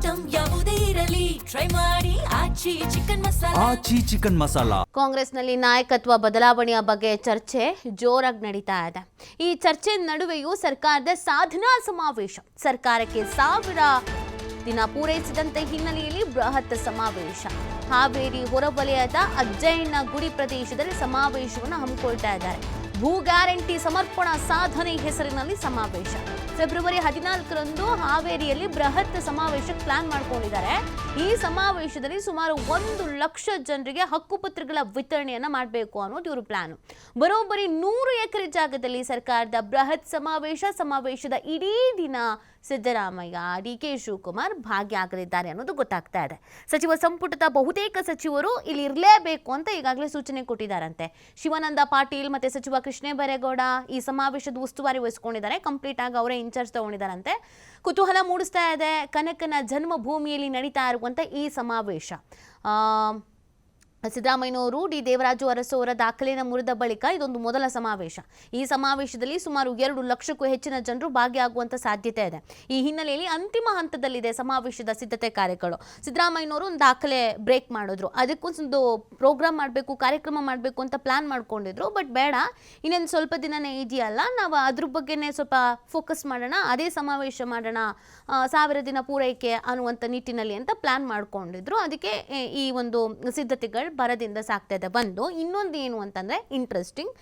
Item ಯಾವುದೇ ಇರಲಿ try ಮಾಡಿ ಆಚಿ ಚಿಕನ್ ಮಸಾಲಾ. ಕಾಂಗ್ರೆಸ್ನಲ್ಲಿ ನಾಯಕತ್ವ ಬದಲಾವಣೆಯ ಬಗ್ಗೆ ಚರ್ಚೆ ಜೋರಾಗಿ ನಡೀತಾ ಇದೆ. ಈ ಚರ್ಚೆ ನಡುವೆಯೂ ಸರ್ಕಾರದ ಸಾಧನಾ ಸಮಾವೇಶ, ಸರ್ಕಾರಕ್ಕೆ 1000 ದಿನ ಪೂರೈಸಿದಂತೆ ಹಿನ್ನೆಲೆಯಲ್ಲಿ ಬೃಹತ್ ಸಮಾವೇಶ. ಹಾವೇರಿ ಹೊರವಲಯದ ಅಜ್ಜಯ್ಯನ ಗುಡಿ ಪ್ರದೇಶದಲ್ಲಿ ಸಮಾವೇಶವನ್ನು ಹಮ್ಮಿಕೊಳ್ತಾ ಇದ್ದಾರೆ. ಭೂ ಗ್ಯಾರಂಟಿ ಸಮರ್ಪಣಾ ಸಾಧನೆ ಹೆಸರಿನಲ್ಲಿ ಸಮಾವೇಶ. ಫೆಬ್ರವರಿ 14ರಂದು ಹಾವೇರಿಯಲ್ಲಿ ಬೃಹತ್ ಸಮಾವೇಶಕ್ಕೆ ಪ್ಲಾನ್ ಮಾಡ್ಕೊಂಡಿದ್ದಾರೆ. ಈ ಸಮಾವೇಶದಲ್ಲಿ ಸುಮಾರು 1 ಲಕ್ಷ ಜನರಿಗೆ ಹಕ್ಕುಪತ್ರಗಳ ವಿತರಣೆಯನ್ನ ಮಾಡಬೇಕು ಅನ್ನೋದು ಇವರು ಪ್ಲಾನ್. ಬರೋಬ್ಬರಿ 100 ಎಕರೆ ಜಾಗದಲ್ಲಿ ಸರ್ಕಾರದ ಬೃಹತ್ ಸಮಾವೇಶದ ಇಡೀ ದಿನ ಸಿದ್ದರಾಮಯ್ಯ, ಡಿ.ಕೆ. ಶಿವಕುಮಾರ್ ಭಾಗಿಯಾಗಲಿದ್ದಾರೆ ಅನ್ನೋದು ಗೊತ್ತಾಗ್ತಾ ಇದೆ. ಸಚಿವ ಸಂಪುಟದ ಬಹುತೇಕ ಸಚಿವರು ಇಲ್ಲಿ ಇರಲೇಬೇಕು ಅಂತ ಈಗಾಗಲೇ ಸೂಚನೆ ಕೊಟ್ಟಿದ್ದಾರಂತೆ. ಶಿವಾನಂದ ಪಾಟೀಲ್ ಮತ್ತೆ ಸಚಿವ ಕೃಷ್ಣ ಬೈರೇಗೌಡ ಈ ಸಮಾವೇಶದ ಉಸ್ತುವಾರಿ ವಹಿಸಿಕೊಂಡಿದ್ದಾರೆ. ಕಂಪ್ಲೀಟ್ ಆಗಿ ಅವರೇ ಇನ್ಚಾರ್ಜ್ ತಗೊಂಡಿದ್ದಾರಂತೆ. ಕುತೂಹಲ ಮೂಡಿಸ್ತಾ ಇದೆ ಕನಕನ ಜನ್ಮಭೂಮಿಯಲ್ಲಿ ನಡೀತಾ ಇರುವಂತ ಈ ಸಮಾವೇಶ. ಸಿದ್ದರಾಮಯ್ಯನವರು ಡಿ ದೇವರಾಜು ಅರಸು ಅವರ ದಾಖಲೆಯನ್ನು ಮುರಿದ ಬಳಿಕ ಇದೊಂದು ಮೊದಲ ಸಮಾವೇಶ. ಈ ಸಮಾವೇಶದಲ್ಲಿ ಸುಮಾರು 2 ಲಕ್ಷಕ್ಕೂ ಹೆಚ್ಚಿನ ಜನರು ಭಾಗಿಯಾಗುವಂತ ಸಾಧ್ಯತೆ ಇದೆ. ಈ ಹಿನ್ನೆಲೆಯಲ್ಲಿ ಅಂತಿಮ ಹಂತದಲ್ಲಿದೆ ಸಮಾವೇಶದ ಸಿದ್ಧತೆ ಕಾರ್ಯಗಳು. ಸಿದ್ದರಾಮಯ್ಯನವರು ಒಂದು ದಾಖಲೆ ಬ್ರೇಕ್ ಮಾಡಿದ್ರು, ಅದಕ್ಕೊಂದು ಪ್ರೋಗ್ರಾಮ್ ಮಾಡಬೇಕು, ಕಾರ್ಯಕ್ರಮ ಮಾಡಬೇಕು ಅಂತ ಪ್ಲಾನ್ ಮಾಡ್ಕೊಂಡಿದ್ರು. ಬಟ್ ಬೇಡ, ಇನ್ನೇನು ಸ್ವಲ್ಪ ದಿನನೇ ಇದೆಯಲ್ಲ, ನಾವು ಅದ್ರ ಬಗ್ಗೆನೇ ಸ್ವಲ್ಪ ಫೋಕಸ್ ಮಾಡೋಣ, ಅದೇ ಸಮಾವೇಶ ಮಾಡೋಣ, 1000 ದಿನ ಪೂರೈಕೆ ಅನ್ನುವಂಥ ನಿಟ್ಟಿನಲ್ಲಿ ಅಂತ ಪ್ಲಾನ್ ಮಾಡ್ಕೊಂಡಿದ್ರು. ಅದಕ್ಕೆ ಈ ಒಂದು ಸಿದ್ಧತೆಗಳು ಬರದಿಂದ ಸಾಕ್ತಾ ಇದೆ. ಇನ್ನೊಂದು ಏನು ಅಂತಂದ್ರೆ ಇಂಟ್ರೆಸ್ಟಿಂಗ್,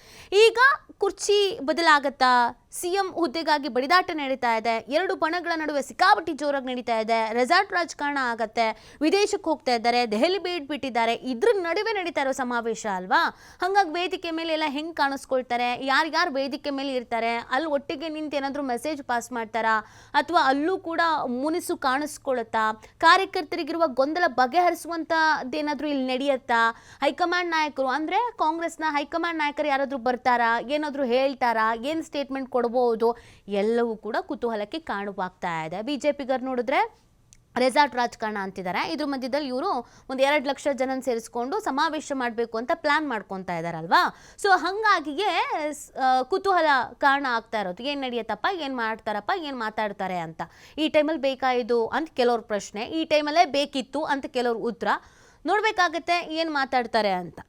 ಈಗ ಕುರ್ಚಿ ಬದಲಾಗತ್ತಾ, ಸಿಎಂ ಹುದ್ದೆಗಾಗಿ ಬಡಿದಾಟ ನಡೀತಾ ಇದೆ, 2 ಬಣಗಳ ನಡುವೆ ಸಿಕ್ಕಾಪಟ್ಟಿ ಜೋರಾಗಿ ನಡೀತಾ ಇದೆ, ರೆಸಾರ್ಟ್ ರಾಜಕಾರಣ ಆಗತ್ತೆ, ವಿದೇಶಕ್ಕೆ ಹೋಗ್ತಾ ಇದ್ದಾರೆ, ದೆಹಲಿ ಬಿಟ್ಟಿದ್ದಾರೆ, ಇದ್ರ ನಡುವೆ ನಡೀತಾ ಇರೋ ಸಮಾವೇಶ ಅಲ್ವಾ. ಹಾಗಾಗಿ ವೇದಿಕೆ ಮೇಲೆ ಎಲ್ಲ ಹೆಂಗ್ ಕಾಣಿಸ್ಕೊಳ್ತಾರೆ, ಯಾರ್ಯಾರು ವೇದಿಕೆ ಮೇಲೆ ಇರ್ತಾರೆ, ಅಲ್ಲಿ ಒಟ್ಟಿಗೆ ನಿಂತು ಏನಾದರೂ ಮೆಸೇಜ್ ಪಾಸ್ ಮಾಡ್ತಾರಾ, ಅಥವಾ ಅಲ್ಲೂ ಕೂಡ ಮುನಿಸು ಕಾಣಿಸ್ಕೊಳುತ್ತಾ, ಕಾರ್ಯಕರ್ತರಿಗಿರುವ ಗೊಂದಲ ಬಗೆಹರಿಸುವಂತದ್ದೇನಾದ್ರೂ ಇಲ್ಲಿ ನಡೆಯುತ್ತಾ, ಹೈಕಮಾಂಡ್ ನಾಯಕರು ಅಂದ್ರೆ ಕಾಂಗ್ರೆಸ್ನ ಹೈಕಮಾಂಡ್ ನಾಯಕರು ಯಾರಾದ್ರೂ ಬರ್ತಾರಾ, ಏನಾದ್ರೂ ಹೇಳ್ತಾರಾ, ಏನ್ ಸ್ಟೇಟ್ಮೆಂಟ್ ಕೊಡಬಹುದು, ಎಲ್ಲವೂ ಕೂಡ ಕುತೂಹಲಕ್ಕೆ ಕಾರಣವಾಗ್ತಾ ಇದೆ. ಬಿಜೆಪಿಗರು ನೋಡಿದ್ರೆ ರೆಸಾರ್ಟ್ ರಾಜಕಾರಣ ಅಂತಿದ್ದಾರೆ. ಇದ್ರ ಮಧ್ಯದಲ್ಲಿ ಇವರು ಒಂದು 2 ಲಕ್ಷ ಜನ ಸೇರಿಸ್ಕೊಂಡು ಸಮಾವೇಶ ಮಾಡಬೇಕು ಅಂತ ಪ್ಲಾನ್ ಮಾಡ್ಕೊತಾ ಇದಾರಲ್ವಾ. ಸೊ ಹಂಗಾಗಿಯೇ ಕುತೂಹಲ ಕಾರಣ ಆಗ್ತಾ ಇರೋದು, ಏನ್ ನಡೆಯತ್ತಪ್ಪ, ಏನ್ ಮಾಡ್ತಾರಪ್ಪ, ಏನ್ ಮಾತಾಡ್ತಾರೆ ಅಂತ. ಈ ಟೈಮಲ್ಲಿ ಬೇಕಾ ಇದು ಅಂತ ಕೆಲವ್ರ ಪ್ರಶ್ನೆ, ಈ ಟೈಮಲ್ಲೇ ಬೇಕಿತ್ತು ಅಂತ ಕೆಲವ್ರ ಉತ್ತರ. ನೋಡ್ಬೇಕಾಗತ್ತೆ ಏನ್ ಮಾತಾಡ್ತಾರೆ ಅಂತ.